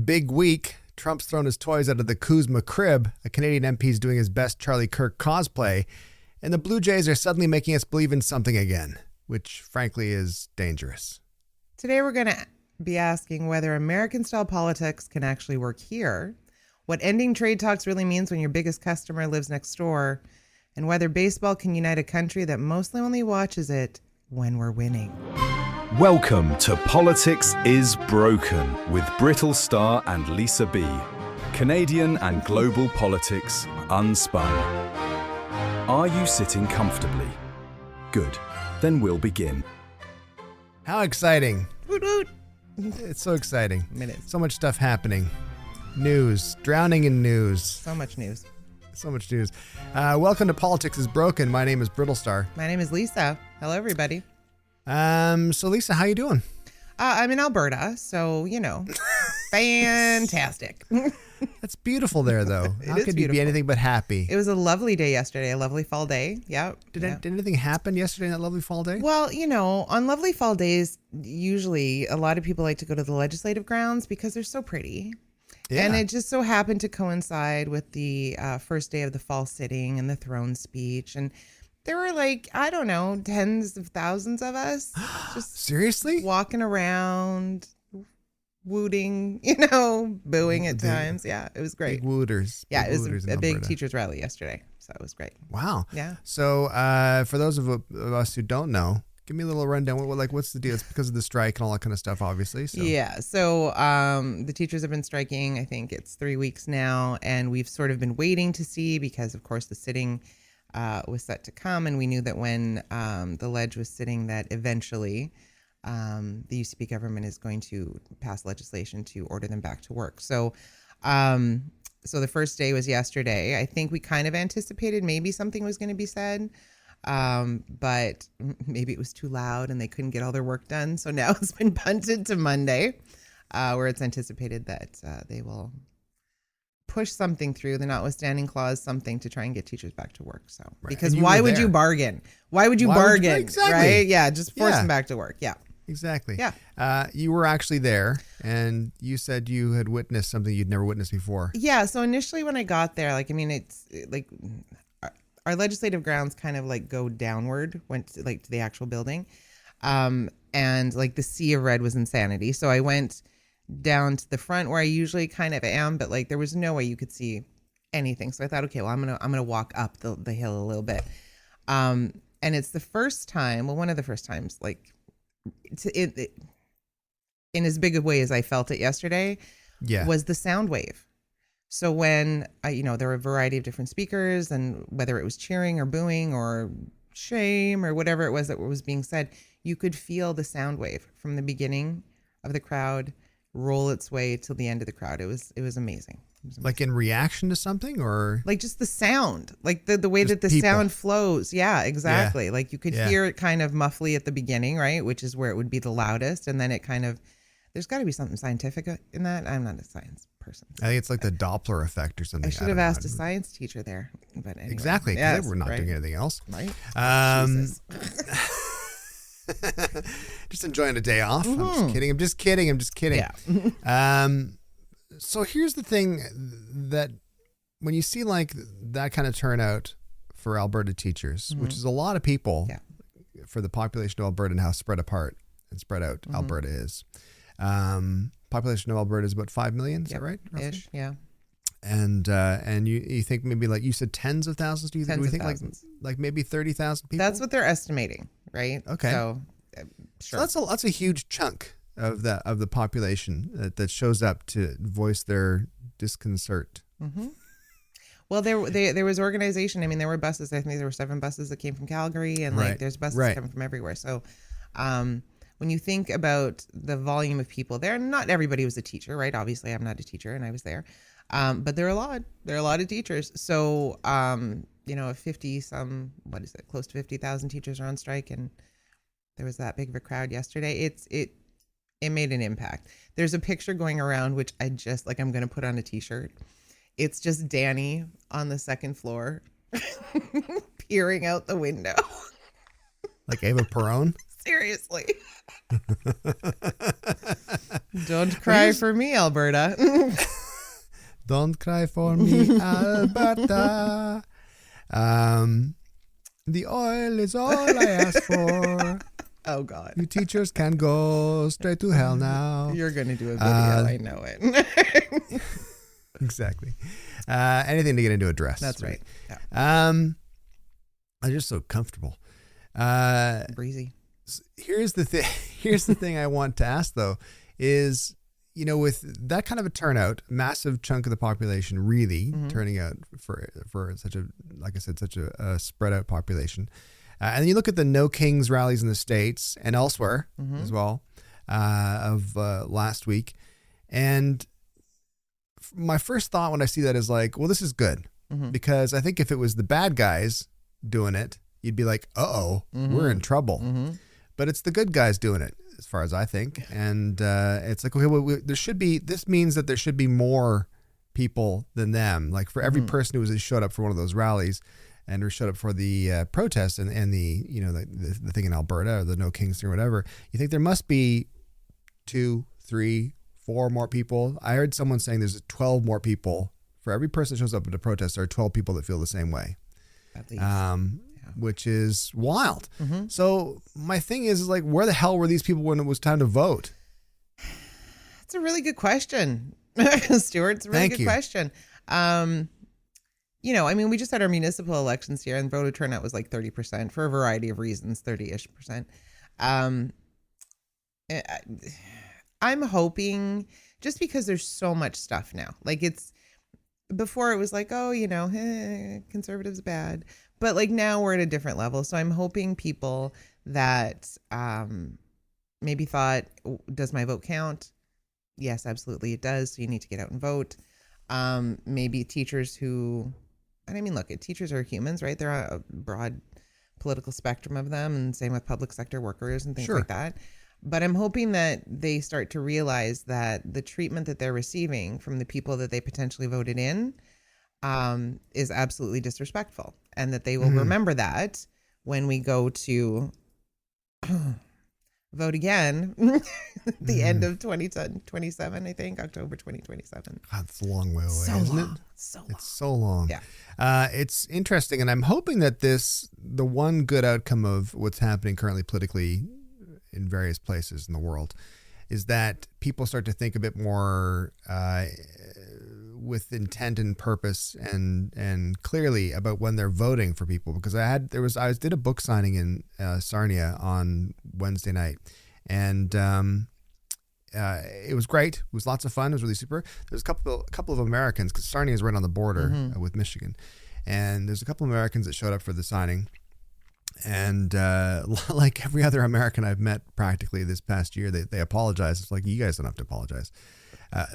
Big week. Trump's thrown his toys out of the Kuzma crib. A Canadian MP is doing his best Charlie Kirk cosplay. And the Blue Jays are suddenly making us believe in something again, which frankly is dangerous. Today we're going to be asking whether American-style politics can actually work here, what ending trade talks really means when your biggest customer lives next door, and whether baseball can unite a country that mostly only watches it when we're winning. Welcome to Politics is Broken with Brittlestar and Lisa B. Canadian and global politics unspun. Are you sitting comfortably? Good. Then we'll begin. How exciting. Woot woot. It's so exciting. Minutes. So much stuff happening. News. Drowning in news. So much news. So much news. Welcome to Politics is Broken. My name is Brittlestar. My name is Lisa. Hello, everybody. So Lisa, how you doing? I'm in Alberta, so, fantastic. That's beautiful there, though. How could you be anything but happy? It was a lovely day yesterday, a lovely fall day. Yeah. Did anything happen yesterday on that lovely fall day? Well, on lovely fall days, usually a lot of people like to go to the legislative grounds because they're so pretty. Yeah. And it just so happened to coincide with the first day of the fall sitting and the throne speech. And there were tens of thousands of us just seriously walking around, wooting, booing at times. Yeah, it was great. Big wooters. Yeah, it was a big teachers rally yesterday. So it was great. Wow. Yeah. So for those of us who don't know, give me a little rundown. What's the deal? It's because of the strike and all that kind of stuff, obviously. So. Yeah. So the teachers have been striking. I think it's 3 weeks now. And we've sort of been waiting to see because, of course, the sitting was set to come. And we knew that when the ledge was sitting that eventually the UCP government is going to pass legislation to order them back to work. So so the first day was yesterday. I think we kind of anticipated maybe something was going to be said. But maybe it was too loud and they couldn't get all their work done. So now it's been punted to Monday, where it's anticipated that they will push something through the notwithstanding clause, something to try and get teachers back to work. So, right. Because why would you bargain? Why would you bargain? Exactly. Right? Yeah. Just force them back to work. Yeah. Exactly. Yeah. You were actually there and you said you had witnessed something you'd never witnessed before. Yeah. So initially when I got there, it's like our legislative grounds kind of go downward, went to the actual building. And the sea of red was insanity. So I went down to the front where I usually kind of am, but there was no way you could see anything. So I thought, okay, well, I'm going to walk up the hill a little bit. And it's the first time, one of the first times, in as big a way as I felt it yesterday, was the sound wave. So when, there were a variety of different speakers and whether it was cheering or booing or shame or whatever it was that was being said, you could feel the sound wave from the beginning of the crowd roll its way till the end of the crowd. It was amazing. Like in reaction to something or? Just the sound, the way that the people. Sound flows. Yeah, exactly. Yeah. You could hear it kind of muffly at the beginning, right? Which is where it would be the loudest. And then it kind of, there's got to be something scientific in that. I'm not a science person. I think it's like the Doppler effect or something. I should have asked a science teacher there. But anyway. Exactly. Because they were not doing anything else. Right. Just enjoying a day off. Mm-hmm. I'm just kidding. Yeah. So here's the thing that when you see that kind of turnout for Alberta teachers, which is a lot of people for the population of Alberta and how spread apart and spread out Alberta is. Population of Alberta is about 5 million. Is that right? Roughly? Ish, yeah. And you think maybe you said tens of thousands? Do you think thousands. Maybe 30,000 people? That's what they're estimating, right? Okay. So sure. So that's a huge chunk of the population that shows up to voice their disconcert. Mm-hmm. Well, there was organization. I mean, there were buses. I think there were 7 buses that came from Calgary, and there's buses coming from everywhere. So, when you think about the volume of people there, not everybody was a teacher, right? Obviously, I'm not a teacher, and I was there, but there are a lot. There are a lot of teachers. So, 50 some, what is it? Close to 50,000 teachers are on strike, and there was that big of a crowd yesterday. It made an impact. There's a picture going around, which I just I'm going to put on a t-shirt. It's just Danny on the second floor peering out the window. Like Ava Perón? Seriously. Don't cry for me, Alberta. Don't cry for me, Alberta. The oil is all I ask for. Oh, God. You teachers can go straight to hell now. You're going to do a video. I know it. Exactly. Anything to get into a dress. That's right. Yeah. I'm just so comfortable. Breezy. Here's the thing. Here's the thing I want to ask, though, is, with that kind of a turnout, massive chunk of the population really turning out for such a, like I said, such a spread out population. And then you look at the No Kings rallies in the States and elsewhere as well of last week. And my first thought when I see that is like, well, this is good. Because I think if it was the bad guys doing it, you'd be like, we're in trouble. But it's the good guys doing it, as far as I think. And it's like, okay, well, this means that there should be more people than them. Like for every person who showed up for one of those rallies, and who showed up for the protest and the the thing in Alberta or the No Kings thing or whatever, you think there must be 2, 3, 4 more people. I heard someone saying there's 12 more people. For every person that shows up at a protest, there are 12 people that feel the same way. At least. Which is wild. So my thing is like, where the hell were these people when it was time to vote? That's a really good question, Stuart. It's a really good question. We just had our municipal elections here, and voter turnout was like 30% for a variety of reasons, 30-ish%. I'm hoping, just because there's so much stuff now, like before it was like, conservatives bad, but like now we're at a different level. So I'm hoping people that maybe thought, does my vote count? Yes, absolutely it does. So you need to get out and vote. Maybe teachers who... And I mean, look, teachers are humans, right? There are a broad political spectrum of them, and same with public sector workers and things like that. But I'm hoping that they start to realize that the treatment that they're receiving from the people that they potentially voted in is absolutely disrespectful, and that they will remember that when we go to vote again at the end of 2027, I think, October 2027. God, it's a long way away, isn't it? So long. It's so long. Yeah. It's interesting, and I'm hoping that the one good outcome of what's happening currently politically in various places in the world is that people start to think a bit more with intent and purpose and clearly about when they're voting for people. Because I did a book signing in Sarnia on Wednesday night, and it was great. It was lots of fun. It was really super. There's a couple of Americans, because Sarnia is right on the border with Michigan, and there's a couple of Americans that showed up for the signing. And like every other American I've met practically this past year, they apologize. It's like, you guys don't have to apologize.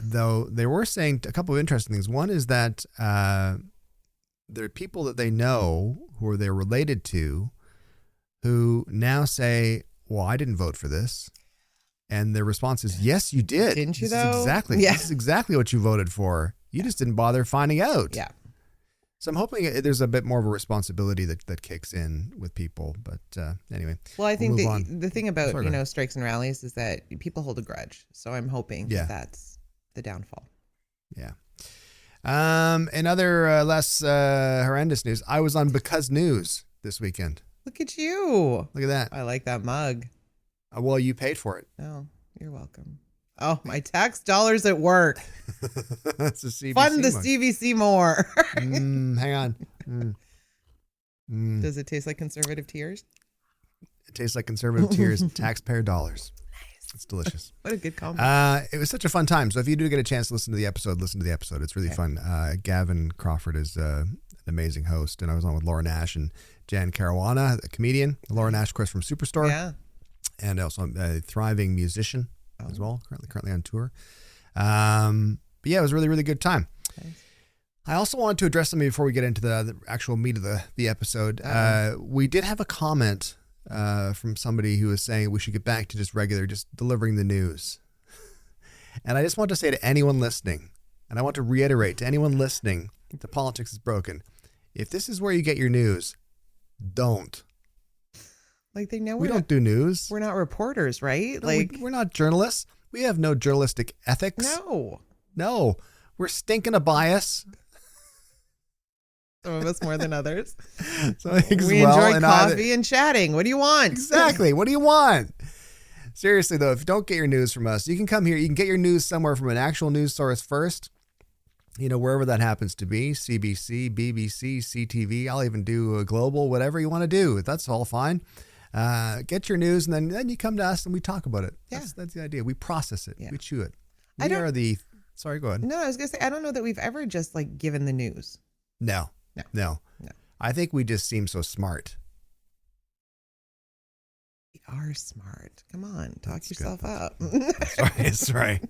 Though they were saying a couple of interesting things. One is that there are people that they know who they're related to who now say, well, I didn't vote for this. And their response is, yes, you did. Didn't you, This is exactly what you voted for. You just didn't bother finding out. Yeah. So I'm hoping there's a bit more of a responsibility that kicks in with people. But anyway. Well, I think the thing about strikes and rallies is that people hold a grudge. So I'm hoping that's the downfall. Yeah. In other less horrendous news, I was on Because News this weekend. Look at you. Look at that. I like that mug. Well, you paid for it. Oh, you're welcome. Oh, my tax dollars at work. That's a CBC Fund the mug. CBC more. Hang on. Does it taste like conservative tears? It tastes like conservative tears and taxpayer dollars. Nice. It's delicious. What a good compliment. It was such a fun time. So if you do get a chance to listen to the episode, It's really fun. Gavin Crawford is an amazing host. And I was on with Laura Nash and Jan Caruana, a comedian. Laura Nash, of course, from Superstore. Yeah. And also a thriving musician as well, currently on tour. But yeah, it was a really, really good time. Nice. I also wanted to address something before we get into the actual meat of the episode. We did have a comment from somebody who was saying we should get back to just delivering the news. And I just want to say to anyone listening, and I want to reiterate to anyone listening to Politics is Broken, if this is where you get your news, don't. Like they know we don't do news. We're not reporters, right? No, like we're not journalists. We have no journalistic ethics. No. We're stinking a bias. Some of us more than others. We enjoy coffee and chatting. What do you want? Exactly. What do you want? Seriously, though, if you don't get your news from us, you can come here. You can get your news somewhere from an actual news source first. Wherever that happens to be, CBC, BBC, CTV. I'll even do a global, whatever you want to do. That's all fine. Get your news, and then you come to us and we talk about it. Yeah. That's the idea. We process it. Yeah. We chew it. Sorry, go ahead. No, I was going to say, I don't know that we've ever just like given the news. No. I think we just seem so smart. We are smart. Come on, talk yourself up. That's right.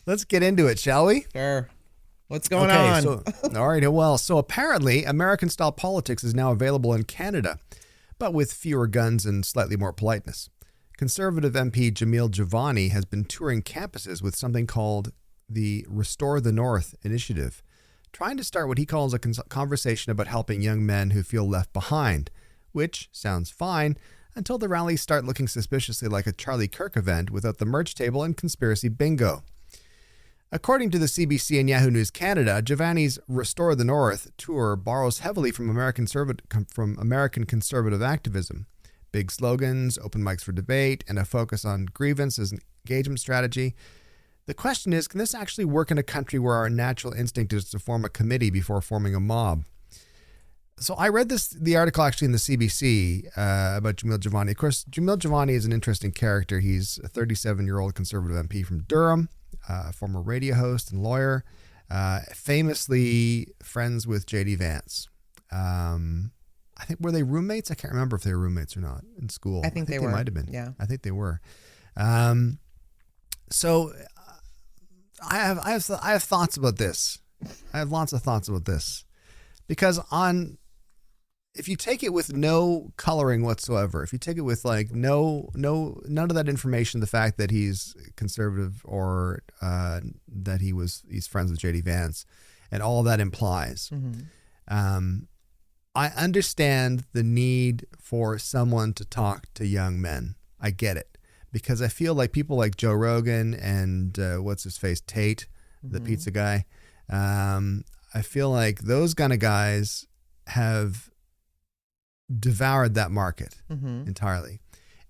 Let's get into it, shall we? Sure. What's going on? All right. Well, so apparently American-style politics is now available in Canada, but with fewer guns and slightly more politeness. Conservative MP Jamil Javani has been touring campuses with something called the Restore the North initiative, trying to start what he calls a conversation about helping young men who feel left behind, which sounds fine until the rallies start looking suspiciously like a Charlie Kirk event without the merch table and conspiracy bingo. According to the CBC and Yahoo News Canada, Javani's Restore the North tour borrows heavily from American conservative activism. Big slogans, open mics for debate, and a focus on grievance as an engagement strategy. The question is, can this actually work in a country where our natural instinct is to form a committee before forming a mob? So I read the article actually in the CBC about Jamil Javani. Of course, Jamil Javani is an interesting character. He's a 37-year-old conservative MP from Durham, former radio host and lawyer, famously friends with J.D. Vance. I think, were they roommates? I can't remember if they were roommates or not in school. I think they were. They might have been. Yeah. I think they were. So I have thoughts about this. I have lots of thoughts about this. Because if you take it with no coloring whatsoever, if you take it with like none of that information, the fact that he's conservative or that he's friends with J.D. Vance, and all that implies, I understand the need for someone to talk to young men. I get it, because I feel like people like Joe Rogan and what's his face, Tate, the pizza guy. I feel like those kind of guys have devoured that market entirely.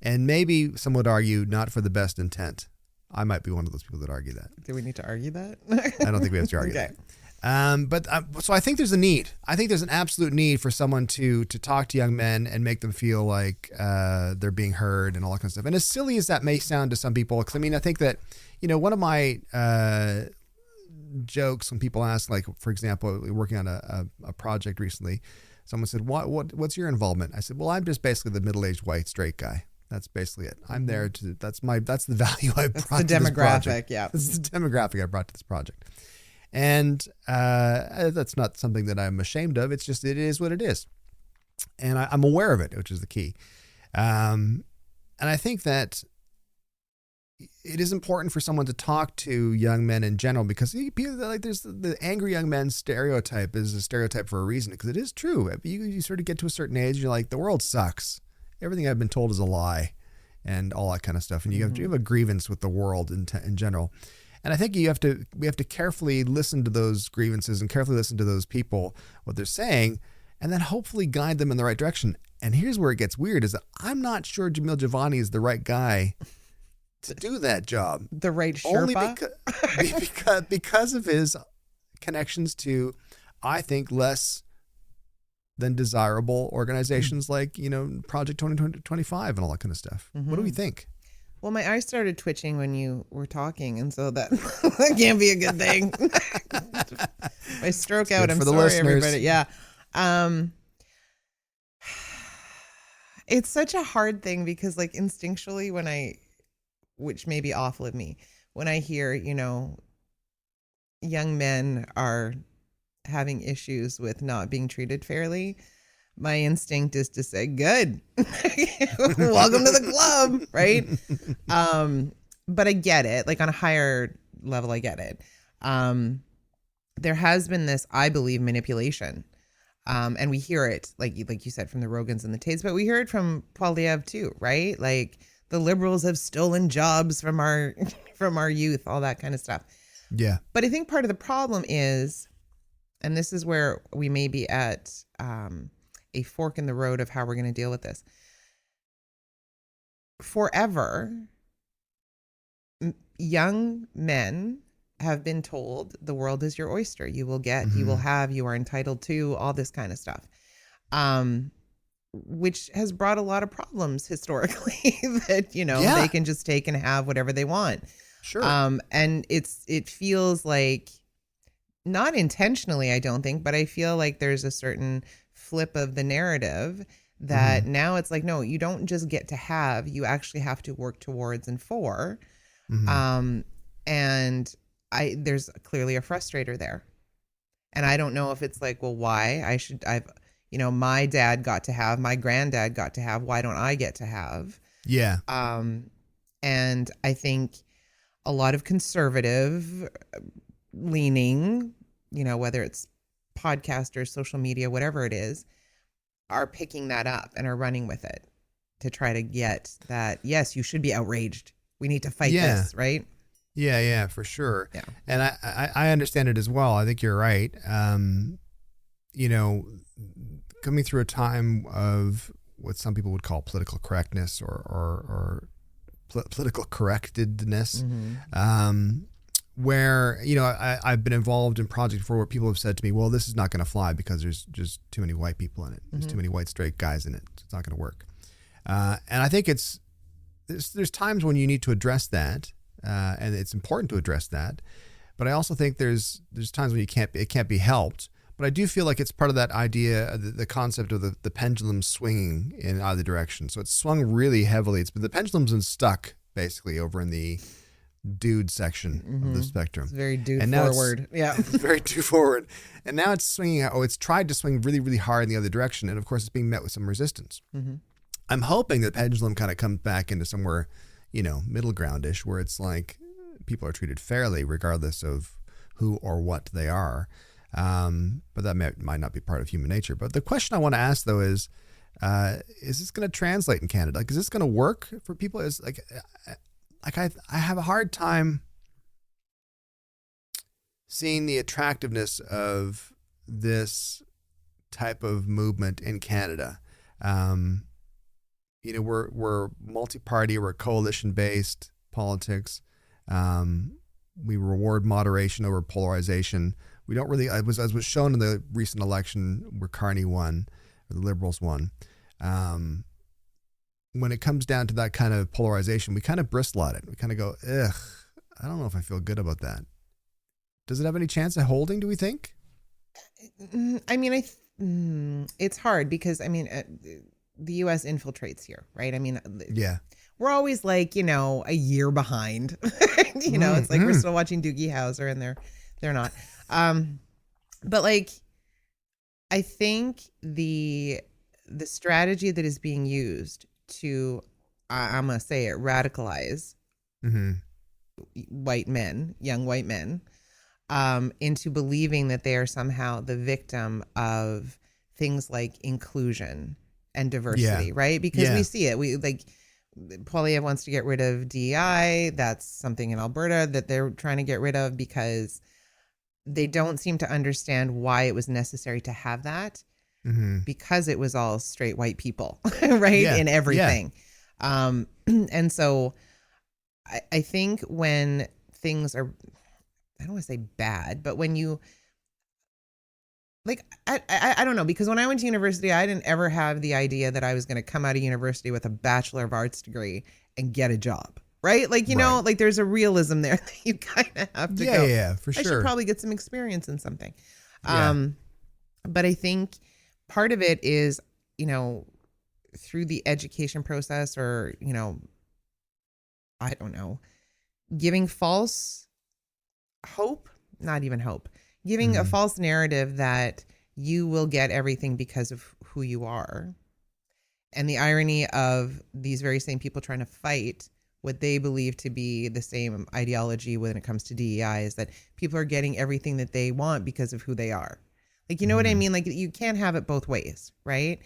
And maybe some would argue not for the best intent. I might be one of those people that argue that. Do we need to argue that? I don't think we have to argue that. So I think there's a need. I think there's an absolute need for someone to talk to young men and make them feel like they're being heard and all that kind of stuff. And as silly as that may sound to some people, because I mean, I think that, one of my jokes when people ask, like, for example, working on a project recently, someone said, what's your involvement? I said, well, I'm just basically the middle-aged white straight guy. That's basically it. I'm there that's the value I brought to this project. Yeah. That's the demographic I brought to this project. And that's not something that I'm ashamed of. It's just, it is what it is. And I'm aware of it, which is the key. And I think that it is important for someone to talk to young men in general, because there's the angry young men stereotype is a stereotype for a reason, because it is true. You sort of get to a certain age, you're like, the world sucks. Everything I've been told is a lie and all that kind of stuff. And you have a grievance with the world in general. And I think we have to carefully listen to those grievances and carefully listen to those people, what they're saying, and then hopefully guide them in the right direction. And here's where it gets weird, is that I'm not sure Jamil Javani is the right guy to do that job. The right Sherpa? Only because of his connections to, I think, less than desirable organizations like, Project 2025 and all that kind of stuff. What do we think? Well, my eyes started twitching when you were talking, and so that can't be a good thing. If I stroke out, I'm sorry, everybody. Yeah. It's such a hard thing because, like, instinctually which may be awful of me, when I hear, young men are having issues with not being treated fairly, my instinct is to say, good, welcome to the club, right? But I get it. Like, on a higher level, I get it. There has been this, I believe, manipulation And we hear it, like you said, from the Rogans and the Tates, but we hear it from Poilievre too, right? Like the liberals have stolen jobs from our from our youth, all that kind of stuff. Yeah. But I think part of the problem is, and this is where we may be at a fork in the road of how we're going to deal with this. Forever, young men have been told the world is your oyster. You will get, you will have, you are entitled to, all this kind of stuff. Which has brought a lot of problems historically that, they can just take and have whatever they want. Sure. And it feels like, not intentionally, I don't think, but I feel like there's a certain flip of the narrative that now it's like, no, you don't just get to have, you actually have to work towards and for. And there's clearly a frustrator there. And I don't know if it's like, well, why my dad got to have, my granddad got to have, why don't I get to have? Yeah. And I think a lot of conservative leaning, whether it's podcasters, social media, whatever it is, are picking that up and are running with it to try to get that, yes, you should be outraged. We need to fight this, right? Yeah, for sure. Yeah. And I understand it as well. I think you're right. Coming through a time of what some people would call political correctness or political correctedness, where, I've been involved in projects before where people have said to me, well, this is not going to fly because there's just too many white people in it. There's too many white straight guys in it. It's not going to work. And I think there's times when you need to address that, and it's important to address that. But I also think there's times when it can't be helped. But I do feel like it's part of that idea, the concept of the pendulum swinging in either direction. So it's swung really heavily. The pendulum's been stuck basically over in the dude section of the spectrum. It's very dude forward. It's very dude forward. And now it's swinging out. It's tried to swing really, really hard in the other direction. And of course, it's being met with some resistance. I'm hoping that the pendulum kind of comes back into somewhere, middle groundish, where it's like people are treated fairly regardless of who or what they are. But that might not be part of human nature. But the question I want to ask, though, is this going to translate in Canada? Like, is this going to work for people? Is I have a hard time seeing the attractiveness of this type of movement in Canada. We're multi-party, we're coalition-based politics. We reward moderation over polarization. We don't really, as was shown in the recent election where Carney won, or the Liberals won. When it comes down to that kind of polarization, we kind of bristle at it. We kind of go, ugh, I don't know if I feel good about that. Does it have any chance of holding, do we think? I mean, it's hard because, the U.S. infiltrates here, right? We're always like, a year behind. It's like we're still watching Doogie Howser and they're not. But like, I think the strategy that is being used to, I'm going to say it, radicalize white men, young white men, into believing that they are somehow the victim of things like inclusion and diversity, right? Because we see it. We like, Poilievre wants to get rid of DEI. That's something in Alberta that they're trying to get rid of because they don't seem to understand why it was necessary to have that, because it was all straight white people, right? In everything. And so I think when things are, I don't want to say bad, but when you, like, I don't know, because when I went to university, I didn't ever have the idea that I was going to come out of university with a Bachelor of Arts degree and get a job. Right? Like, know, like there's a realism there that you kind of have to go. Yeah, for sure. I should probably get some experience in something. But I think part of it is, through the education process or, I don't know, giving false hope, not even hope, giving a false narrative that you will get everything because of who you are. And the irony of these very same people trying to fight what they believe to be the same ideology when it comes to DEI is that people are getting everything that they want because of who they are. Like, you know what I mean? Like, you can't have it both ways, right?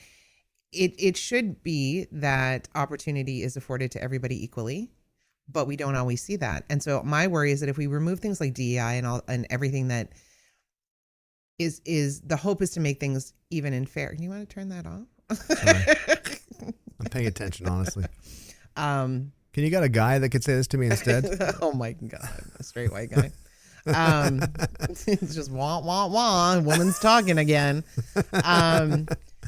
It should be that opportunity is afforded to everybody equally, but we don't always see that. And so my worry is that if we remove things like DEI and everything that is the hope is to make things even and fair. You want to turn that off? Sorry. I'm paying attention, honestly. Can you get a guy that could say this to me instead? Oh my God, a straight white guy. It's just wah wah wah. Woman's talking again.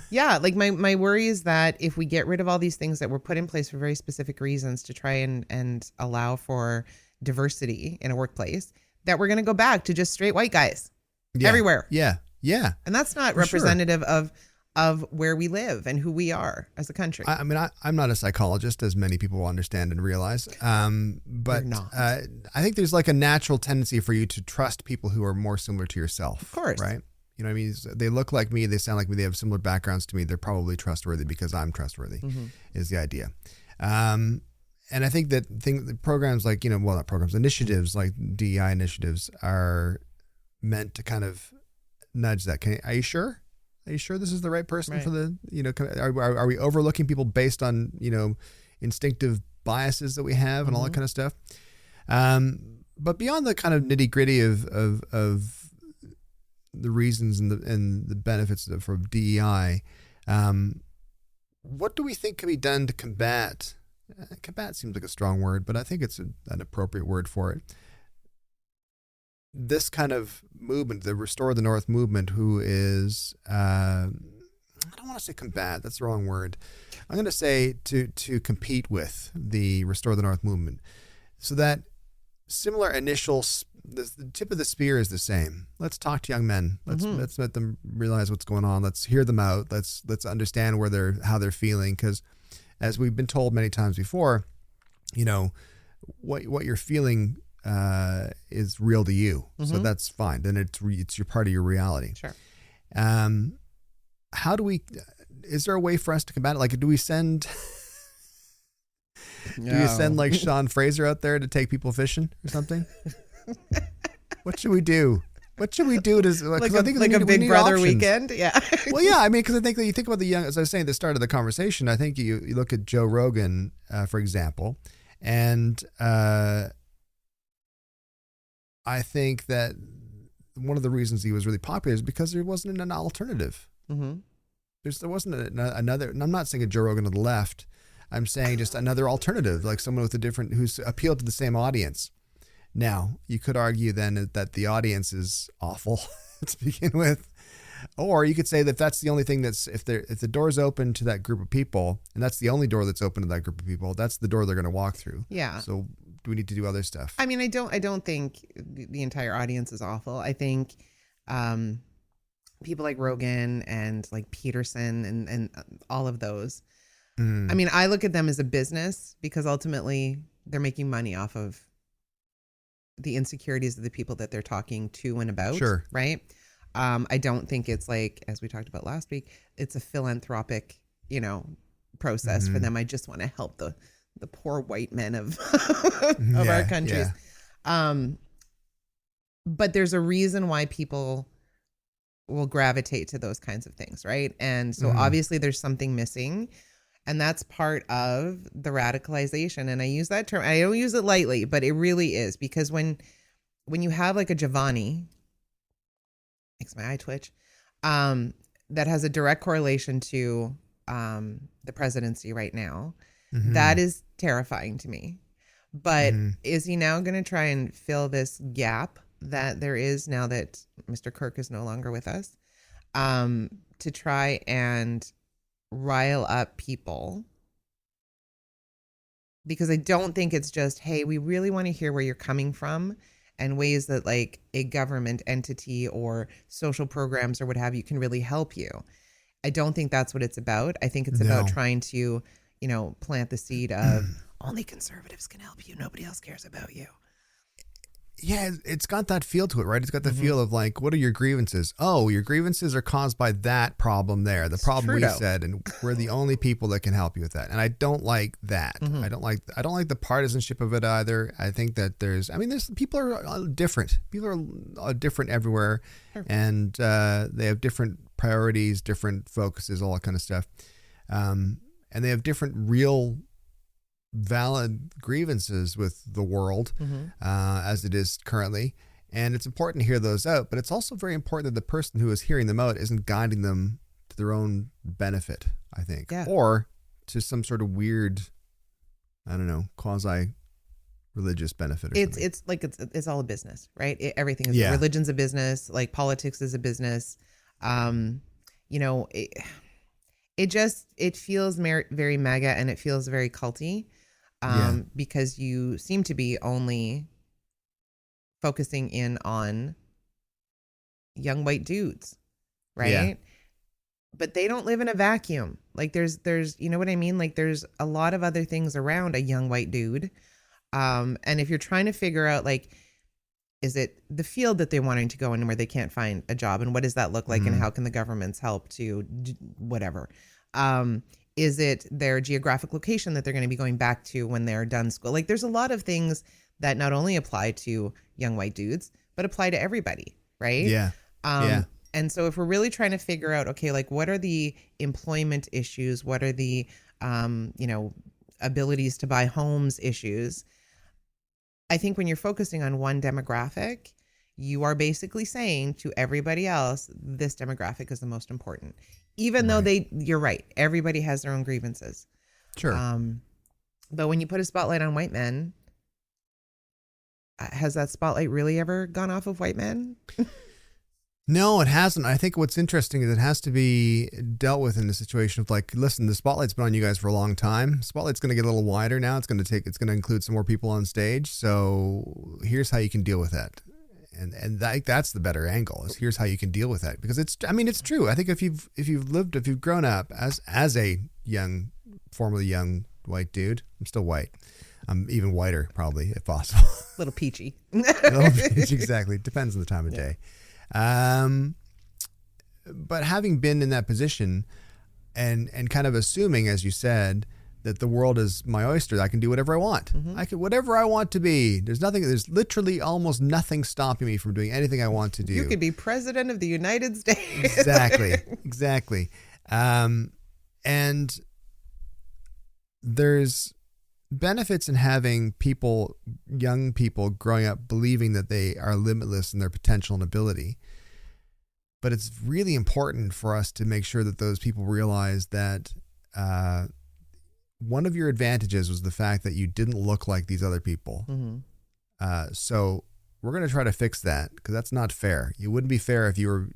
Yeah, like my worry is that if we get rid of all these things that were put in place for very specific reasons to try and allow for diversity in a workplace, that we're going to go back to just straight white guys everywhere. Yeah. And that's not representative of where we live and who we are as a country. I mean, I'm not a psychologist, as many people will understand and realize. But I think there's like a natural tendency for you to trust people who are more similar to yourself. Of course. Right? You know what I mean? They look like me. They sound like me. They have similar backgrounds to me. They're probably trustworthy because I'm trustworthy, is the idea. And I think that programs like, not programs, initiatives like DEI initiatives are meant to kind of nudge that. Are you sure? Are you sure this is the right person for the, are we overlooking people based on, instinctive biases that we have and all that kind of stuff? But beyond the kind of nitty gritty of the reasons and the benefits for DEI, what do we think can be done to combat? Combat seems like a strong word, but I think it's an appropriate word for it. This kind of movement, the Restore the North movement, who is, I don't want to say combat, that's the wrong word. I'm going to say to compete with the Restore the North movement, so that similar initial, the tip of the spear is the same. Let's talk to young men. Let's let them realize what's going on. Let's hear them out. Let's understand how they're feeling, because as we've been told many times before, what you're feeling is real to you. So that's fine. Then it's your part of your reality. Sure. Is there a way for us to combat it? Like, do we send like Sean Fraser out there to take people fishing or something? What should we do? What should we do to like a Big Brother weekend? Yeah. Well, yeah. I mean, because I think that you think about the young, as I was saying at the start of the conversation, I think you look at Joe Rogan, for example, and I think that one of the reasons he was really popular is because there wasn't an alternative. There wasn't another, and I'm not saying a Joe Rogan to the left. I'm saying just another alternative, like someone with who's appealed to the same audience. Now, you could argue then that the audience is awful to begin with. Or you could say that that's the only thing if the door's open to that group of people, and that's the only door that's open to that group of people, that's the door they're going to walk through. Yeah. So do we need to do other stuff? I mean, I don't think the entire audience is awful. I think people like Rogan and like Peterson and all of those. I mean, I look at them as a business because ultimately they're making money off of the insecurities of the people that they're talking to and about. Sure. Right. I don't think it's like, as we talked about last week, it's a philanthropic, process for them. I just want to help the poor white men of our countries. Yeah. But there's a reason why people will gravitate to those kinds of things. Right. And so obviously there's something missing. And that's part of the radicalization. And I use that term. I don't use it lightly, but it really is, because when you have like a Giovanni, makes my eye twitch, that has a direct correlation to the presidency right now, that is terrifying to me. But is he now going to try and fill this gap that there is now that Mr. Kirk is no longer with us, to try and rile up people? Because I don't think it's just, hey, we really want to hear where you're coming from, and ways that like a government entity or social programs or what have you can really help you. I don't think that's what it's about. I think it's about trying to, plant the seed of only conservatives can help you. Nobody else cares about you. Yeah, it's got that feel to it, right? It's got the feel of like, what are your grievances? Oh, your grievances are caused by that problem there, the problem we said, and we're the only people that can help you with that. And I don't like that. I don't like the partisanship of it either. I think that there's people are different. People are different everywhere, and they have different priorities, different focuses, all that kind of stuff, and they have different real valid grievances with the world as it is currently, and it's important to hear those out, but it's also very important that the person who is hearing them out isn't guiding them to their own benefit, I think, or to some sort of weird, I don't know, quasi religious benefit or something. It's like it's all a business, right? Everything is religion's a business, like politics is a business. It feels very mega, and it feels very culty. Because you seem to be only focusing in on young white dudes, right? Yeah. But they don't live in a vacuum. Like there's, you know what I mean? Like there's a lot of other things around a young white dude. And if you're trying to figure out, like, is it the field that they're wanting to go in where they can't find a job, and what does that look like, and how can the governments help to whatever? Is it their geographic location that they're going to be going back to when they're done school? Like there's a lot of things that not only apply to young white dudes, but apply to everybody, right? Yeah. And so if we're really trying to figure out, okay, like what are the employment issues? What are the, abilities to buy homes issues? I think when you're focusing on one demographic, you are basically saying to everybody else, this demographic is the most important. Even though you're right, everybody has their own grievances. Sure. But when you put a spotlight on white men, has that spotlight really ever gone off of white men? No, it hasn't. I think what's interesting is it has to be dealt with in the situation of like, listen, the spotlight's been on you guys for a long time. Spotlight's going to get a little wider now. It's going to include some more people on stage. So here's how you can deal with that. And that's the better angle, is here's how you can deal with that, because it's true. I think if you've grown up as a formerly young white dude, I'm still white. I'm even whiter, probably, if possible. A little peachy. Exactly. Depends on the time of day. But having been in that position and kind of assuming, as you said, that the world is my oyster, I can do whatever I want. I can whatever I want to be. There's literally almost nothing stopping me from doing anything I want to do. You could be president of the United States. Exactly. And there's benefits in having young people growing up believing that they are limitless in their potential and ability. But it's really important for us to make sure that those people realize that one of your advantages was the fact that you didn't look like these other people. So we're going to try to fix that, because that's not fair. It wouldn't be fair if you were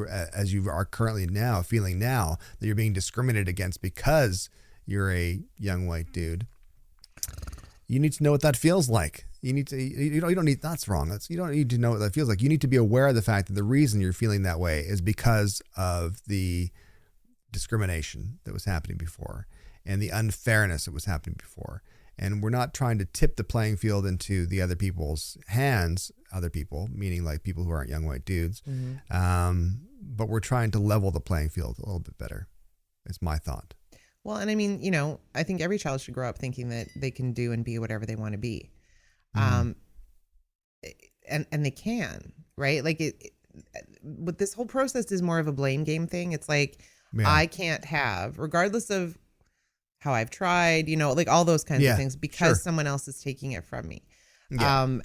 as you are currently now, feeling now that you're being discriminated against because you're a young white dude. You need to know what that feels like. You don't need, that's wrong. You don't need to know what that feels like. You need to be aware of the fact that the reason you're feeling that way is because of the discrimination that was happening before and the unfairness that was happening before. And we're not trying to tip the playing field into the other people's hands, other people, meaning like people who aren't young white dudes. But we're trying to level the playing field a little bit better, is my thought. Well, and I mean, I think every child should grow up thinking that they can do and be whatever they want to be. And they can, right? Like but this whole process is more of a blame game thing. It's like, I can't have, regardless of how I've tried, like all those kinds of things, because someone else is taking it from me. And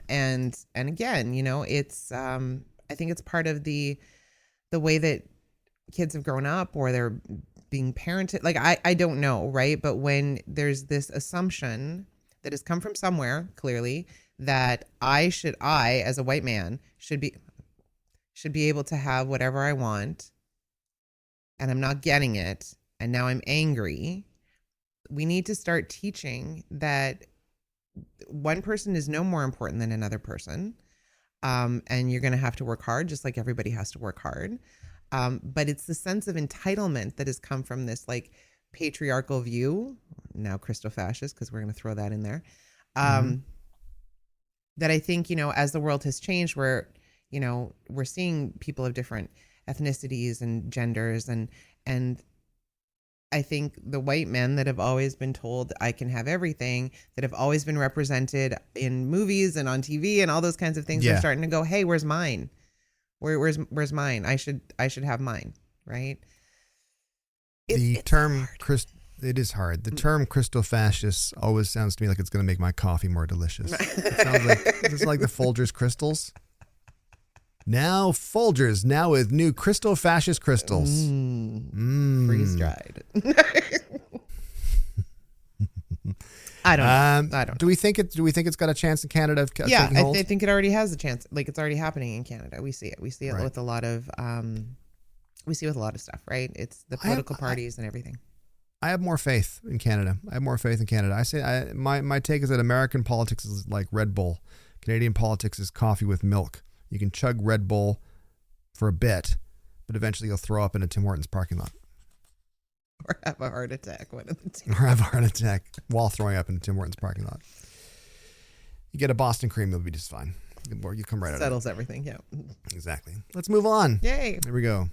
again, it's, I think it's part of the way that kids have grown up, or they're being parented. Like, I don't know. Right. But when there's this assumption that has come from somewhere, clearly, that I, as a white man, should be able to have whatever I want, and I'm not getting it, and now I'm angry. We need to start teaching that one person is no more important than another person. And you're going to have to work hard, just like everybody has to work hard. But it's the sense of entitlement that has come from this like patriarchal view, now Christo-fascist, because we're going to throw that in there, that I think, as the world has changed, we're seeing people of different ethnicities and genders, and I think the white men that have always been told I can have everything, that have always been represented in movies and on TV and all those kinds of things, are starting to go, hey, where's mine? Where's mine? I should have mine, right? It is hard. The term Christofascist always sounds to me like it's going to make my coffee more delicious. It sounds like it's like the Folgers crystals. Now Folgers, now with new Christofascist crystals. Freeze dried. I don't. Do we think it's got a chance in Canada of taking hold? I think it already has a chance. Like, it's already happening in Canada. We see it. We see it with a lot of stuff, right? It's the political parties and everything. I have more faith in Canada. I say my take is that American politics is like Red Bull. Canadian politics is coffee with milk. You can chug Red Bull for a bit, but eventually you'll throw up in a Tim Hortons parking lot. Or have a heart attack. Or have a heart attack while throwing up in a Tim Hortons parking lot. You get a Boston cream, you'll be just fine. You come right out of it. Settles everything, yeah. Exactly. Let's move on. Yay. Here we go.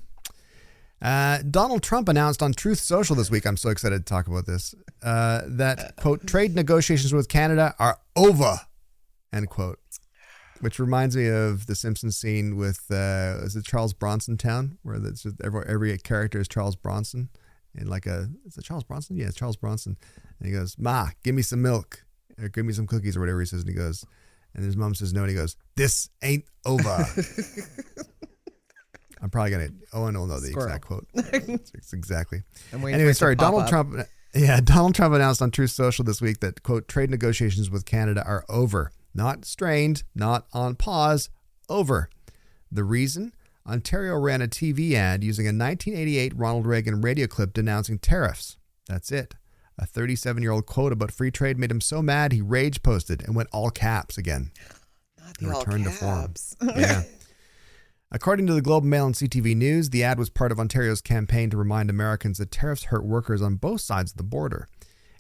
Donald Trump announced on Truth Social this week, I'm so excited to talk about this, that, quote, trade negotiations with Canada are over, end quote. Which reminds me of the Simpsons scene with, is it Charles Bronson Town? Where it's just every character is Charles Bronson. And is it Charles Bronson? Yeah, it's Charles Bronson. And he goes, Ma, give me some milk. Or give me some cookies or whatever he says. And he goes, and his mom says no. And he goes, this ain't over. I'm probably going to, Owen will know the exact quote. It's exactly. Anyway, sorry, Donald Trump announced on Truth Social this week that, quote, trade negotiations with Canada are over. Not strained, not on pause, over. The reason? Ontario ran a TV ad using a 1988 Ronald Reagan radio clip denouncing tariffs. That's it. A 37-year-old quote about free trade made him so mad he rage posted and went all caps again. Not the all caps. Yeah. According to the Globe and Mail and CTV News, the ad was part of Ontario's campaign to remind Americans that tariffs hurt workers on both sides of the border.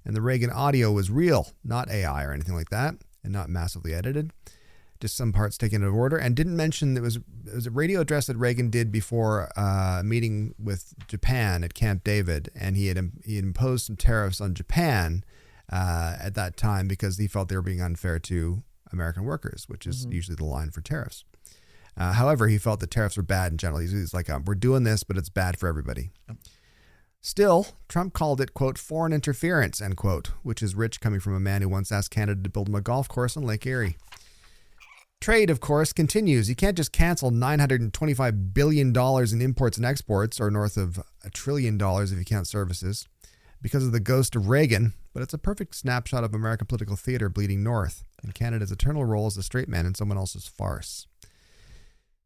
And the Reagan audio was real, not AI or anything like that, and not massively edited. Just some parts taken out of order, and didn't mention it was a radio address that Reagan did before a meeting with Japan at Camp David, and he had imposed some tariffs on Japan at that time because he felt they were being unfair to American workers, which is usually the line for tariffs. However, he felt the tariffs were bad in general. He's like, we're doing this, but it's bad for everybody. Still, Trump called it, quote, foreign interference, end quote, which is rich coming from a man who once asked Canada to build him a golf course on Lake Erie. Trade, of course, continues. You can't just cancel $925 billion in imports and exports, or north of $1 trillion if you count services, because of the ghost of Reagan, but it's a perfect snapshot of American political theater bleeding north, and Canada's eternal role as a straight man in someone else's farce.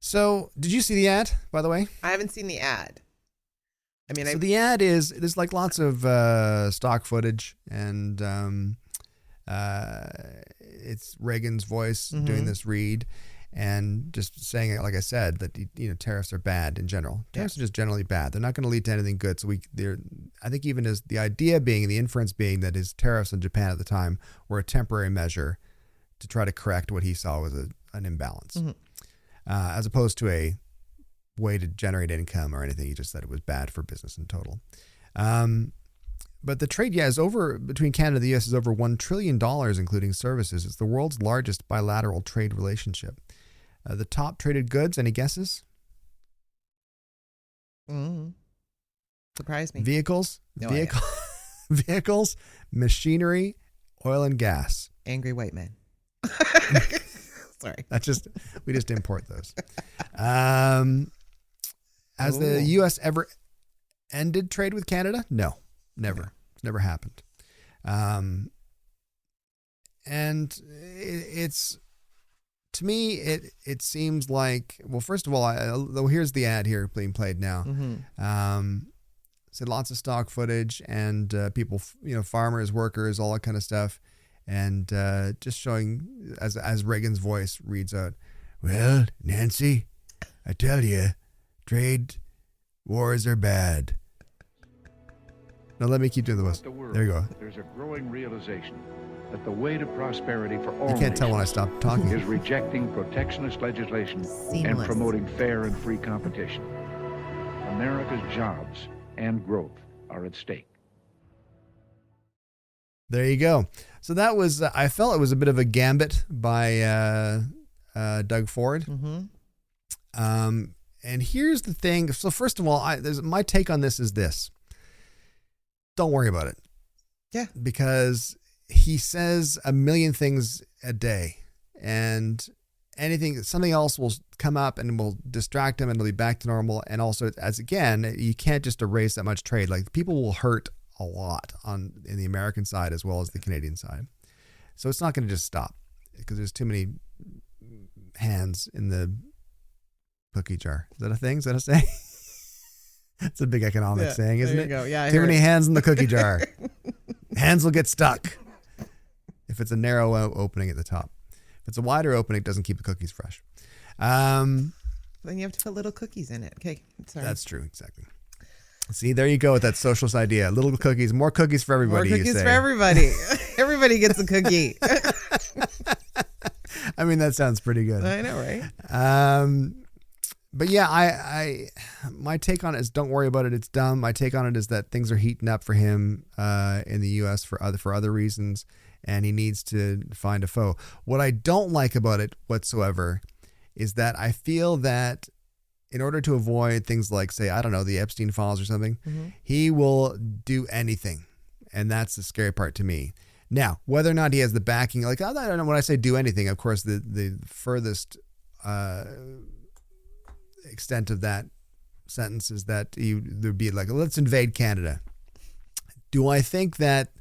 So, did you see the ad, by the way? I haven't seen the ad. I mean, the ad there's like lots of stock footage, and it's Reagan's voice doing this read and just saying, like I said, that tariffs are bad in general. Tariffs are just generally bad. They're not going to lead to anything good. So I think even as the idea being, the inference being that his tariffs on Japan at the time were a temporary measure to try to correct what he saw was an imbalance, as opposed to a way to generate income or anything. He just said it was bad for business in total. But the trade, is over between Canada and the U.S. is over $1 trillion, including services. It's the world's largest bilateral trade relationship. The top traded goods, any guesses? Surprise me. Vehicles, vehicles, machinery, oil and gas. Angry white men. Sorry. We just import those. Has the U.S. ever ended trade with Canada? No. Never. Okay. It's never happened. And it's, to me, it seems like, well, first of all, here's the ad here being played now. Said lots of stock footage and people, farmers, workers, all that kind of stuff. And just showing, as Reagan's voice reads out, well, Nancy, I tell you, trade wars are bad. Now let me keep doing the voice. There you go. There's a growing realization that the way to prosperity for all You can't tell when I nations stopped talking. is rejecting protectionist legislation and Seamless. promoting fair and free competition. America's jobs and growth are at stake. There you go. So that was, I felt it was a bit of a gambit by Doug Ford. And here's the thing. So first of all, my take on this is this. Don't worry about it. Yeah. Because he says a million things a day, and something else will come up and will distract him, and it'll be back to normal. And also, again, you can't just erase that much trade. Like, people will hurt a lot in the American side as well as the Canadian side. So it's not going to just stop because there's too many hands in the cookie jar. Is that a thing? Is that a saying? That's a big economic saying, isn't it? There you go. Yeah. Too many hands in the cookie jar. Hands will get stuck. If it's a narrow opening at the top. If it's a wider opening, it doesn't keep the cookies fresh. Then you have to put little cookies in it. Okay. Sorry. That's true. Exactly. See, there you go with that socialist idea. Little cookies, more cookies for everybody. More cookies for everybody. Everybody gets a cookie. I mean, that sounds pretty good. I know, right? But yeah, my take on it is don't worry about it. It's dumb. My take on it is that things are heating up for him in the U.S. for other reasons, and he needs to find a foe. What I don't like about it whatsoever is that I feel that in order to avoid things like, say, I don't know, the Epstein files or something, he will do anything, and that's the scary part to me. Now, whether or not he has the backing, like, I don't know, when I say do anything, of course, the furthest extent of that sentence is that there'd be like, let's invade Canada. Do I think that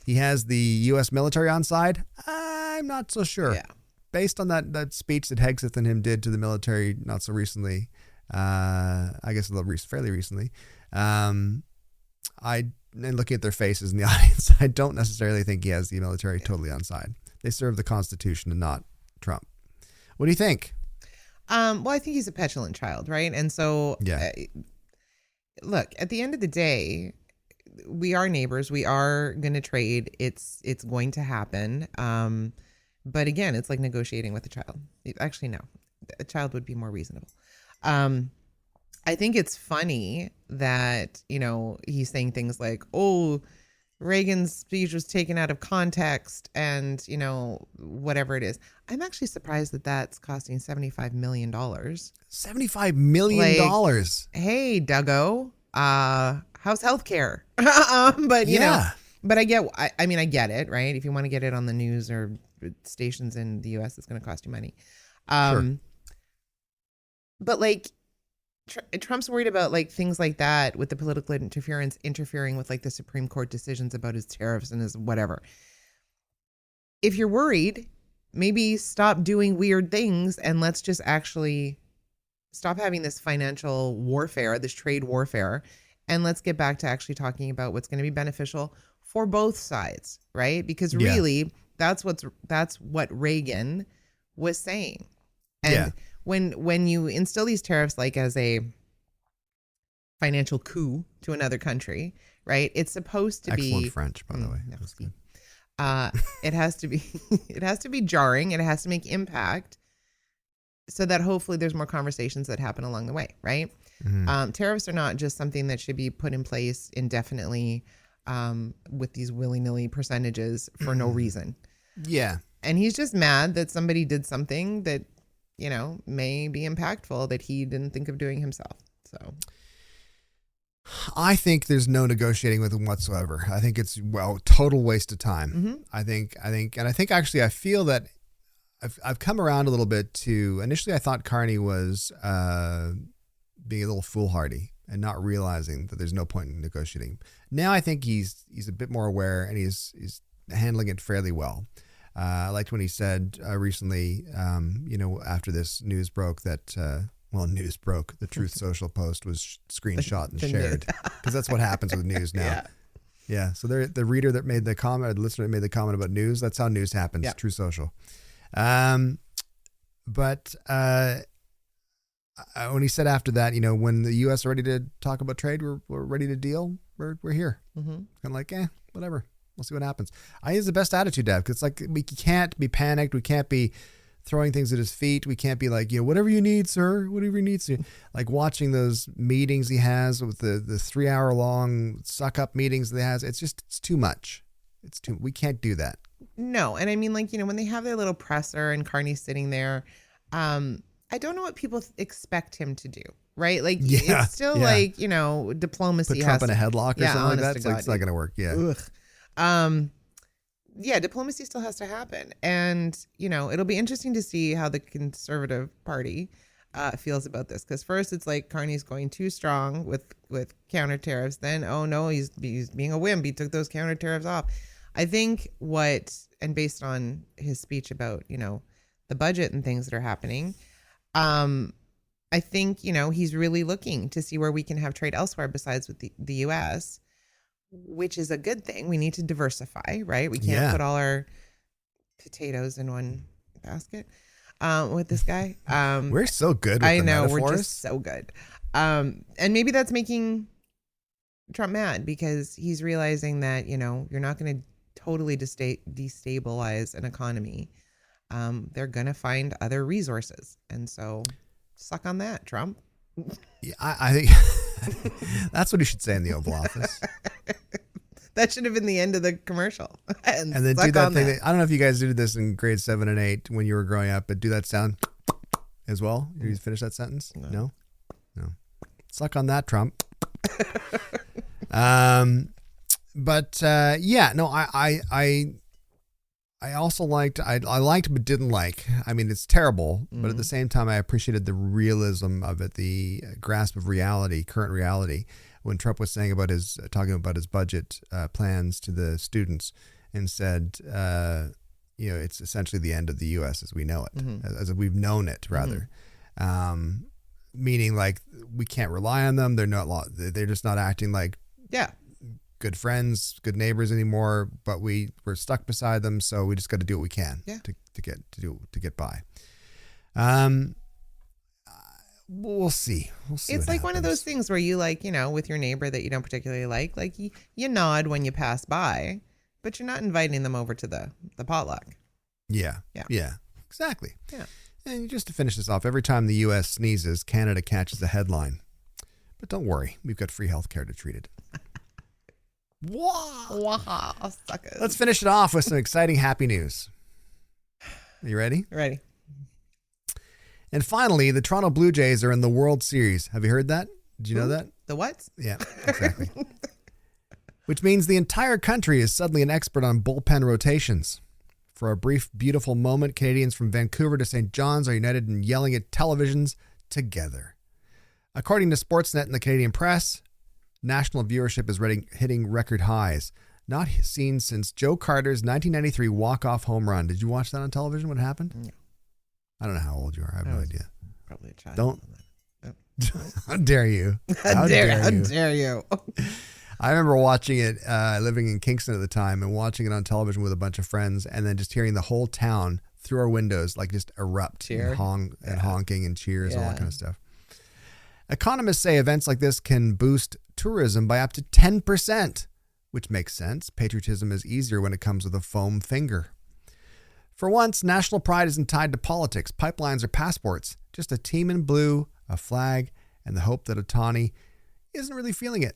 he has the U.S. military on side? I'm not so sure. Yeah. Based on that speech that Hegseth and him did to the military not so recently, I guess fairly recently, and looking at their faces in the audience, I don't necessarily think he has the military totally on side. They serve the Constitution and not Trump. What do you think? Well, I think he's a petulant child, right? And so, look, at the end of the day, we are neighbors. We are going to trade. It's going to happen. But again, it's like negotiating with a child. Actually, no, a child would be more reasonable. I think it's funny that, he's saying things like, oh, Reagan's speech was taken out of context and, whatever it is. I'm actually surprised that that's costing $75 million. $75 million. Hey, Duggo, how's healthcare? But, but I get it, right? If you want to get it on the news or stations in the U.S., it's going to cost you money. Sure. But like, Trump's worried about like things like that with the political interfering with like the Supreme Court decisions about his tariffs and his whatever. If you're worried, maybe stop doing weird things and let's just actually stop having this financial warfare, this trade warfare, and let's get back to actually talking about what's going to be beneficial for both sides, right? Because really, that's what Reagan was saying. And when you instill these tariffs like as a financial coup to another country, right? It's supposed to be excellent French, by the way. That's good. It has to be jarring. It has to make impact so that hopefully there's more conversations that happen along the way, right? Mm-hmm. Tariffs are not just something that should be put in place indefinitely with these willy-nilly percentages for no reason. Yeah. And he's just mad that somebody did something that, may be impactful that he didn't think of doing himself. So I think there's no negotiating with him whatsoever. I think it's total waste of time. Mm-hmm. I think actually I feel that I've come around a little bit to, initially I thought Carney was being a little foolhardy and not realizing that there's no point in negotiating. Now I think he's a bit more aware and he's handling it fairly well. I liked when he said recently, after this news broke that, the Truth Social post was screenshot and shared, because that's what happens with news now. Yeah. So the reader that made the comment, or the listener that made the comment about news, that's how news happens. Yeah. Truth Social. But when he said after that, when the U.S. are ready to talk about trade, we're ready to deal. We're here. Mm-hmm. Kind of like, whatever. We'll see what happens. I think it's the best attitude to have, because it's like we can't be panicked. We can't be throwing things at his feet. We can't be like, whatever you need, sir, whatever you need, sir. Like watching those meetings he has with the 3-hour long suck up meetings that he has. It's too much. We can't do that. No. And I mean, like, when they have their little presser and Carney's sitting there, I don't know what people expect him to do. Right? Like, it's still like, diplomacy. Put Trump in a headlock or something like that. It's not going to work. Yeah. Ugh. Diplomacy still has to happen. And, it'll be interesting to see how the Conservative Party feels about this. Because first it's like Carney's going too strong with counter tariffs. Then, oh no, he's being a wimp. He took those counter tariffs off. I think and based on his speech about, the budget and things that are happening, I think, he's really looking to see where we can have trade elsewhere besides with the U.S., which is a good thing. We need to diversify, right? We can't put all our potatoes in one basket with this guy. We're so good with I the know, metaphors. we're just so good. And maybe that's making Trump mad, because he's realizing that, you're not going to totally destabilize an economy. They're going to find other resources. And so suck on that, Trump. Yeah, I think that's what he should say in the Oval Office. That should have been the end of the commercial. And then do that thing. I don't know if you guys did this in grade 7 and 8 when you were growing up, but do that sound as well. Did you finish that sentence? No. Suck on that, Trump. I also liked, I liked but didn't like. I mean, it's terrible, but at the same time, I appreciated the realism of it, the grasp of reality, current reality, when Trump was talking about his budget plans to the students, and said, it's essentially the end of the U.S. as we know it, as we've known it, rather. Meaning, like, we can't rely on them. They're just not acting like good friends, good neighbors anymore, but we're stuck beside them, so we just got to do what we can to get by. We'll see. It's like one of those things where you, like, with your neighbor that you don't particularly like you nod when you pass by, but you're not inviting them over to the potluck. Yeah. Exactly. Yeah. And just to finish this off, every time the U.S. sneezes, Canada catches a headline. But don't worry, we've got free health care to treat it. Wow, suckers. Let's finish it off with some exciting happy news. Are you ready? Ready. And finally, the Toronto Blue Jays are in the World Series. Have you heard that? Did you know that? The what? Yeah, exactly. Which means the entire country is suddenly an expert on bullpen rotations. For a brief, beautiful moment, Canadians from Vancouver to St. John's are united in yelling at televisions together. According to Sportsnet and the Canadian Press, national viewership is hitting record highs, not seen since Joe Carter's 1993 walk-off home run. Did you watch that on television? What happened? No. I don't know how old you are. I have no idea. Probably a child. Don't. How dare you? How dare you? I remember watching it, living in Kingston at the time, and watching it on television with a bunch of friends, and then just hearing the whole town through our windows like just erupt and honking and cheers and all that kind of stuff. Economists say events like this can boost tourism by up to 10%, which makes sense. Patriotism is easier when it comes with a foam finger. For once, national pride isn't tied to politics. Pipelines are passports. Just a team in blue, a flag, and the hope that Ohtani isn't really feeling it.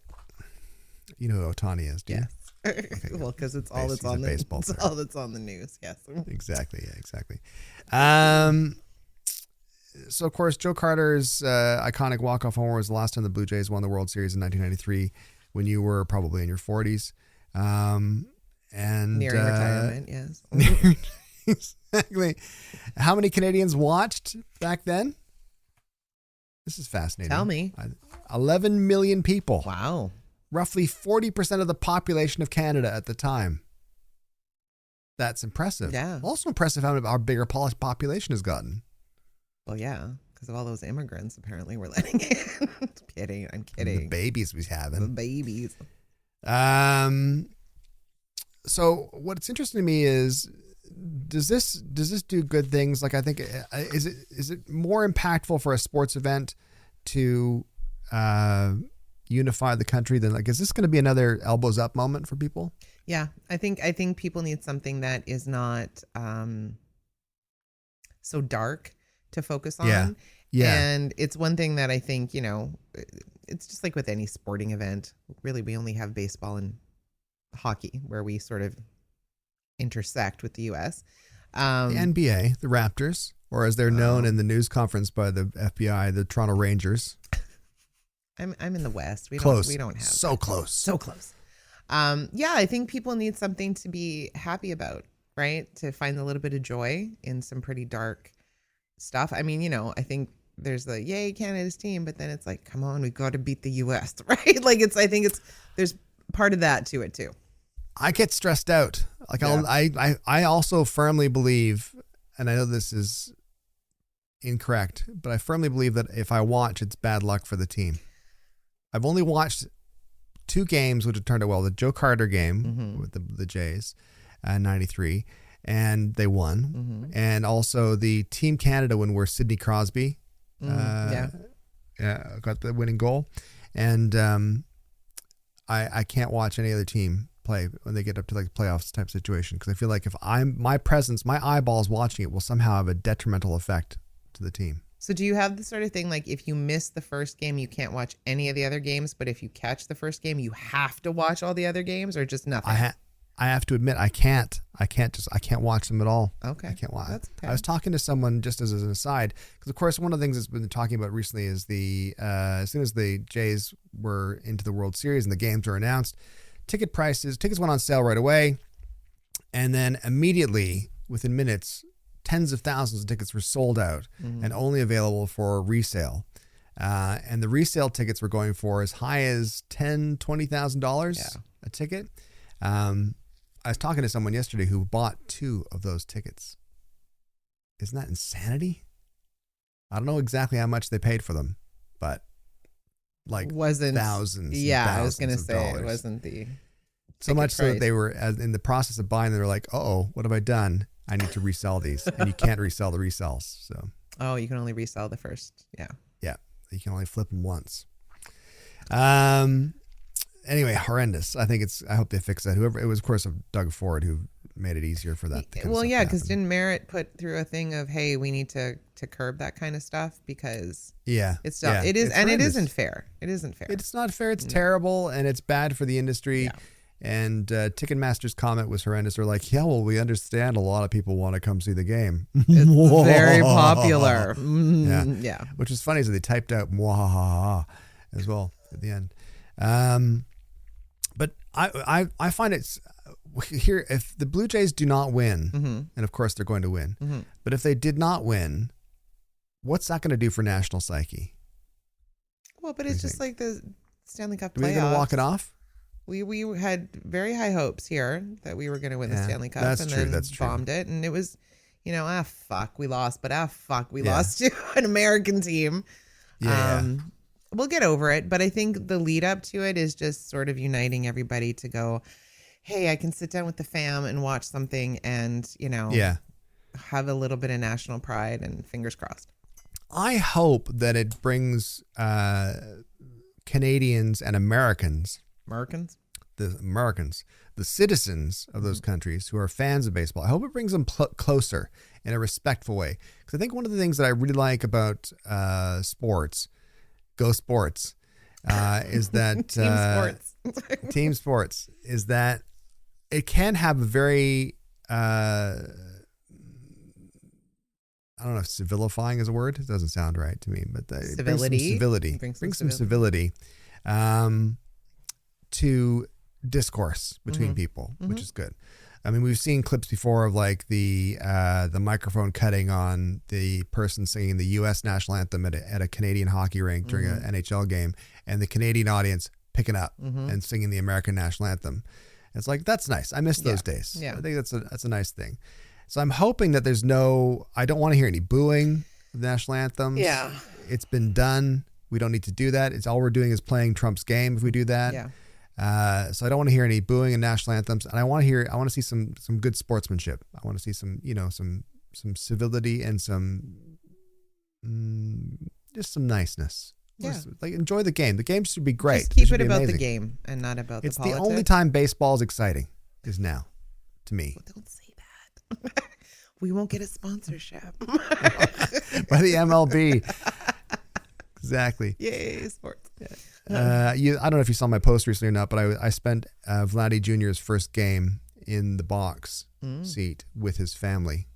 You know who Ohtani is, do you? Yes. Okay. Well, because it's all that's on the news. Yes. Exactly. Yeah, exactly. So, of course, Joe Carter's iconic walk-off homer was the last time the Blue Jays won the World Series in 1993, when you were probably in your 40s. And nearing retirement, yes. Exactly. How many Canadians watched back then? This is fascinating. Tell me. 11 million people. Wow. Roughly 40% of the population of Canada at the time. That's impressive. Yeah. Also impressive how big our population has gotten. Well, yeah, because of all those immigrants apparently we're letting in. I'm kidding. The babies we having. The babies. So what's interesting to me is, does this do good things? Like, I think, is it more impactful for a sports event to unify the country than, like, is this going to be another elbows up moment for people? Yeah, I think people need something that is not so dark to focus on. Yeah. Yeah. And it's one thing that I think, it's just like with any sporting event. Really, we only have baseball and hockey where we sort of intersect with the U.S. The NBA, the Raptors, or as they're known in the news conference by the FBI, the Toronto Rangers. I'm in the West. We Close. We don't have so that. close. So close. Yeah, I think people need something to be happy about, right? To find a little bit of joy in some pretty dark stuff. I mean, I think there's the yay Canada's team, but then it's like, come on, we got to beat the U.S., right? Like there's part of that to it too. I get stressed out. Like I also firmly believe, and I know this is incorrect, but I firmly believe that if I watch, it's bad luck for the team. I've only watched 2 games which have turned out well. The Joe Carter game with the Jays, 93, and they won. And also the Team Canada when we're Sidney Crosby got the winning goal. And I can't watch any other team play when they get up to like playoffs type situation, because I feel like if my eyeballs watching it will somehow have a detrimental effect to the team. So do you have the sort of thing like if you miss the first game, you can't watch any of the other games, but if you catch the first game, you have to watch all the other games, or just nothing? I have to admit I can't watch them at all. Okay. I can't watch. That's okay. I was talking to someone just as an aside, because of course one of the things that's been talking about recently is as soon as the Jays were into the World Series and the games were announced, tickets went on sale right away, and then immediately within minutes, tens of thousands of tickets were sold out and only available for resale. And the resale tickets were going for as high as $10,000-$20,000 a ticket. I was talking to someone yesterday who bought 2 of those tickets. Isn't that insanity? I don't know exactly how much they paid for them, but wasn't thousands. Yeah, thousands I was going to say dollars. it wasn't the so much price. so that they were in the process of buying. They were like, "Oh, what have I done? I need to resell these," and you can't resell the resells. So you can only resell the first. Yeah, you can only flip them once. Anyway, horrendous. I hope they fix that. It was, of course, Doug Ford who made it easier for that. Because didn't Merritt put through a thing of, hey, we need to curb that kind of stuff because it isn't fair. It isn't fair. It's not fair. It's terrible, and it's bad for the industry. Yeah. And Ticketmaster's comment was horrendous. They're like, yeah, well, we understand a lot of people want to come see the game. It's very popular. Yeah. Which is funny. So they typed out "mwahaha" as well at the end. But I find it's here, if the Blue Jays do not win, and of course they're going to win, but if they did not win, what's that going to do for national psyche? Well, but it's just like the Stanley Cup playoffs. Are we going to walk it off? We had very high hopes here that we were going to win the Stanley Cup. That's true. Bombed it. And it was, fuck, we lost. But fuck, we lost to an American team. We'll get over it. But I think the lead up to it is just sort of uniting everybody to go, hey, I can sit down with the fam and watch something and, have a little bit of national pride, and fingers crossed. I hope that it brings Canadians and Americans, the citizens of those countries who are fans of baseball, I hope it brings them closer in a respectful way. Because I think one of the things that I really like about sports, go sports, is that team sports is that it can have a very I don't know if civilifying is a word. It doesn't sound right to me, but civility. Bring some civility to discourse between people, which is good. I mean, we've seen clips before of like the microphone cutting on the person singing the U.S. national anthem at a Canadian hockey rink during an NHL game, and the Canadian audience picking up and singing the American national anthem. It's like, that's nice. I miss those days. Yeah. I think that's a nice thing. So I'm hoping that I don't want to hear any booing of the national anthems. Yeah. It's been done. We don't need to do that. It's all we're doing is playing Trump's game if we do that. Yeah. So I don't want to hear any booing and national anthems. And I want to see some good sportsmanship. I want to see some civility and just some niceness. Yeah. Like, enjoy the game. The game should be great. Just keep it about the game and not about the politics. It's the only time baseball is exciting. is now to me. Well, don't say that. We won't get a sponsorship. By the MLB. Exactly. Yay, sports. I don't know if you saw my post recently or not, but I spent Vladdy Jr.'s first game in the box seat with his family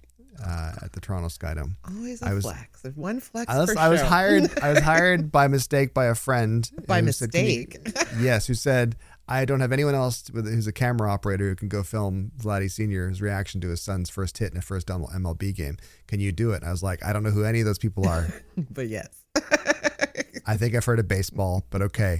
at the Toronto Skydome. Always a flex. There's one flex I was hired by mistake by a friend. By mistake? Yes, who said, I don't have anyone else who's a camera operator who can go film Vladdy Sr.'s reaction to his son's first hit in a first MLB game. Can you do it? And I was like, I don't know who any of those people are. But yes. I think I've heard of baseball, but okay.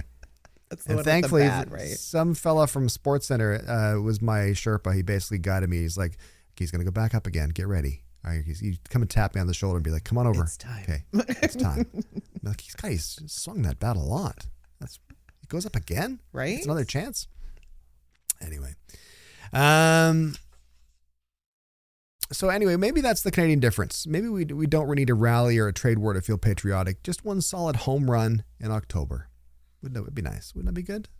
That's the And one thankfully, with the bat, right? some fella from SportsCenter was my Sherpa. He basically guided me. He's like, he's going to go back up again. Get ready. All right, he'd come and tap me on the shoulder and be like, come on over. It's time. Okay, it's time. I'm like, he's swung that bat a lot. It goes up again? Right? It's another chance. Anyway. So anyway, maybe that's the Canadian difference. Maybe we don't really need a rally or a trade war to feel patriotic. Just one solid home run in October. Wouldn't it be nice? Wouldn't that be good?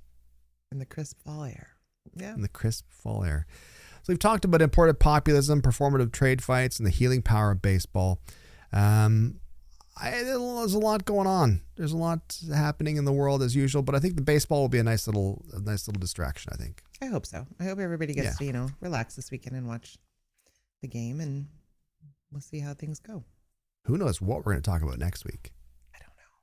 In the crisp fall air. Yeah. In the crisp fall air. So we've talked about imported populism, performative trade fights, and the healing power of baseball. There's a lot going on. There's a lot happening in the world as usual, but I think the baseball will be a nice little distraction, I think. I hope so. I hope everybody gets to, relax this weekend and watch the game, and we'll see how things go. Who knows what we're going to talk about next week? I don't know.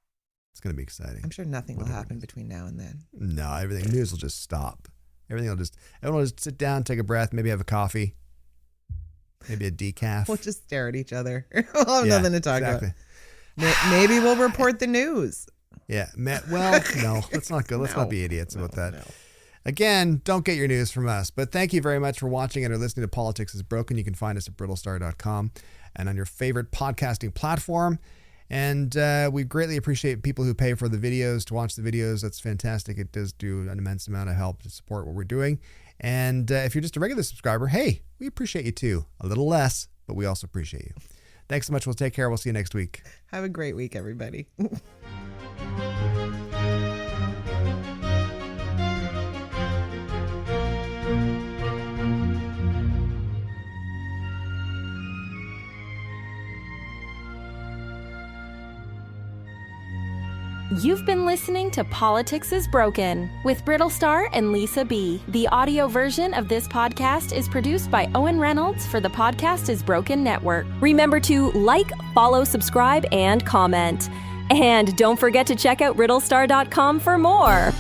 It's going to be exciting. I'm sure nothing will happen between now and then. No, everything. News will just stop. Everyone will just sit down, take a breath, maybe have a coffee, maybe a decaf. We'll just stare at each other. We'll have nothing to talk about. Maybe we'll report the news. Yeah. Well, no, let's not go. Let's not be idiots about that. No. Again, don't get your news from us. But thank you very much for watching and or listening to Politics is Broken. You can find us at brittlestar.com and on your favorite podcasting platform. And we greatly appreciate people who pay for the videos, to watch the videos. That's fantastic. It does do an immense amount of help to support what we're doing. And if you're just a regular subscriber, hey, we appreciate you too. A little less, but we also appreciate you. Thanks so much. We'll take care. We'll see you next week. Have a great week, everybody. You've been listening to Politics is Broken with Brittlestar and Lisa B. The audio version of this podcast is produced by Owen Reynolds for the Podcast is Broken Network. Remember to like, follow, subscribe, and comment. And don't forget to check out Brittlestar.com for more.